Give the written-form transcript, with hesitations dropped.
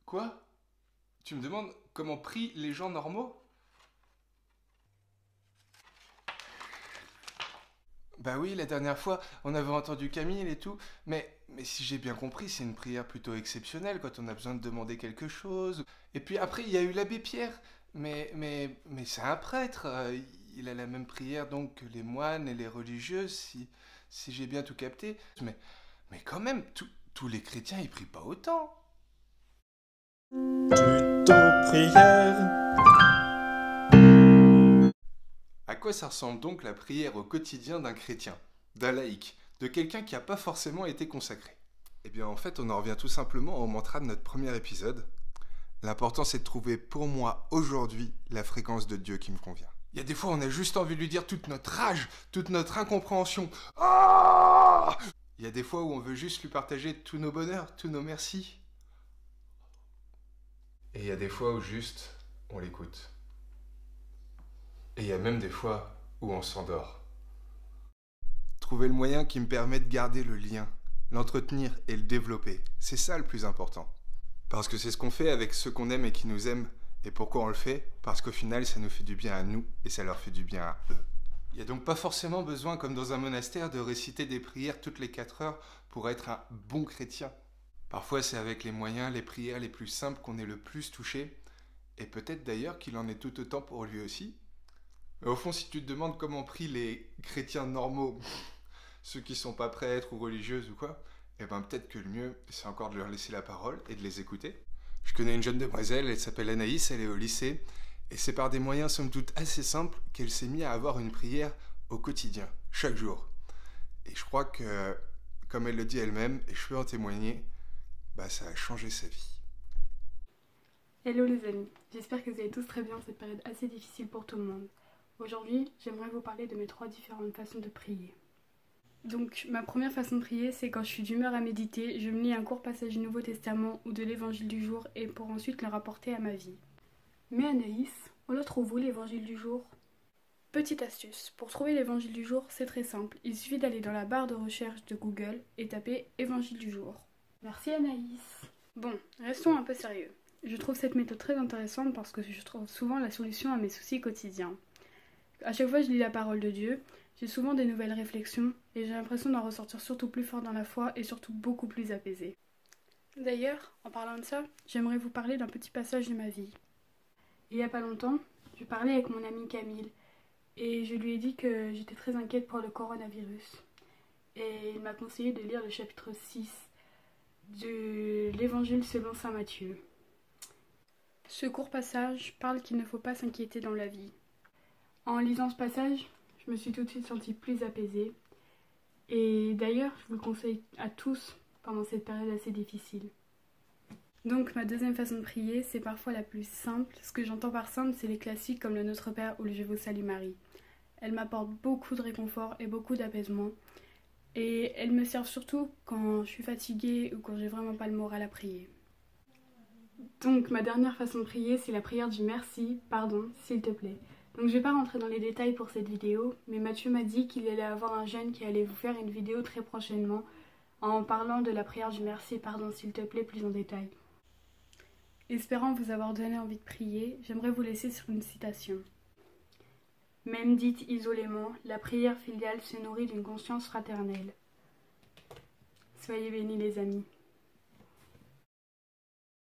Quoi? Tu me demandes comment prient les gens normaux? Bah oui, la dernière fois, on avait entendu Camille et tout, mais si j'ai bien compris, c'est une prière plutôt exceptionnelle quand on a besoin de demander quelque chose. Et puis après, il y a eu l'abbé Pierre, mais c'est un prêtre, il a la même prière donc que les moines et les religieuses, si j'ai bien tout capté. Mais quand même, tous les chrétiens, ils prient pas autant. Tuto prière. À quoi ça ressemble donc la prière au quotidien d'un chrétien, d'un laïc, de quelqu'un qui n'a pas forcément été consacré? Eh bien en fait on en revient tout simplement au mantra de notre premier épisode. L'important c'est de trouver pour moi aujourd'hui la fréquence de Dieu qui me convient. Il y a des fois on a juste envie de lui dire toute notre rage, toute notre incompréhension. Ah! Il y a des fois où on veut juste lui partager tous nos bonheurs, tous nos merci. Et il y a des fois où juste on l'écoute. Et il y a même des fois où on s'endort. Trouver le moyen qui me permet de garder le lien, l'entretenir et le développer, c'est ça le plus important. Parce que c'est ce qu'on fait avec ceux qu'on aime et qui nous aiment. Et pourquoi on le fait? Parce qu'au final, ça nous fait du bien à nous et ça leur fait du bien à eux. Il n'y a donc pas forcément besoin, comme dans un monastère, de réciter des prières toutes les 4 heures pour être un bon chrétien. Parfois, c'est avec les moyens, les prières les plus simples qu'on est le plus touché. Et peut-être d'ailleurs qu'il en est tout autant pour lui aussi. Mais au fond, si tu te demandes comment prient les chrétiens normaux, ceux qui sont pas prêtres ou religieuses ou quoi, eh ben peut-être que le mieux, c'est encore de leur laisser la parole et de les écouter. Je connais une jeune demoiselle, elle s'appelle Anaïs, elle est au lycée, et c'est par des moyens somme toute assez simples qu'elle s'est mise à avoir une prière au quotidien, chaque jour. Et je crois que, comme elle le dit elle-même, et je peux en témoigner, bah ça a changé sa vie. Hello les amis, j'espère que vous allez tous très bien en cette période assez difficile pour tout le monde. Aujourd'hui, j'aimerais vous parler de mes 3 différentes façons de prier. Donc, ma première façon de prier, c'est quand je suis d'humeur à méditer, je me lis un court passage du Nouveau Testament ou de l'Évangile du jour et pour ensuite le rapporter à ma vie. Mais Anaïs, on le trouve où l'Évangile du jour? Petite astuce, pour trouver l'Évangile du jour, c'est très simple. Il suffit d'aller dans la barre de recherche de Google et taper Évangile du jour. Merci Anaïs. Bon, restons un peu sérieux. Je trouve cette méthode très intéressante parce que je trouve souvent la solution à mes soucis quotidiens. À chaque fois que je lis la parole de Dieu, j'ai souvent des nouvelles réflexions et j'ai l'impression d'en ressortir surtout plus fort dans la foi et surtout beaucoup plus apaisée. D'ailleurs, en parlant de ça, j'aimerais vous parler d'un petit passage de ma vie. Il y a pas longtemps, je parlais avec mon amie Camille et je lui ai dit que j'étais très inquiète pour le coronavirus. Et il m'a conseillé de lire le chapitre 6 de l'Évangile selon saint Matthieu. Ce court passage parle qu'il ne faut pas s'inquiéter dans la vie. En lisant ce passage, je me suis tout de suite sentie plus apaisée. Et d'ailleurs, je vous le conseille à tous pendant cette période assez difficile. Donc ma deuxième façon de prier, c'est parfois la plus simple. Ce que j'entends par simple, c'est les classiques comme le Notre Père ou le Je vous salue Marie. Elles m'apportent beaucoup de réconfort et beaucoup d'apaisement. Et elles me servent surtout quand je suis fatiguée ou quand j'ai vraiment pas le moral à prier. Donc ma dernière façon de prier, c'est la prière du merci, pardon, s'il te plaît. Donc je vais pas rentrer dans les détails pour cette vidéo, mais Mathieu m'a dit qu'il allait avoir un jeune qui allait vous faire une vidéo très prochainement en parlant de la prière du merci, pardon, s'il te plaît, plus en détail. Espérant vous avoir donné envie de prier, j'aimerais vous laisser sur une citation. Même dite isolément, la prière filiale se nourrit d'une conscience fraternelle. Soyez bénis les amis.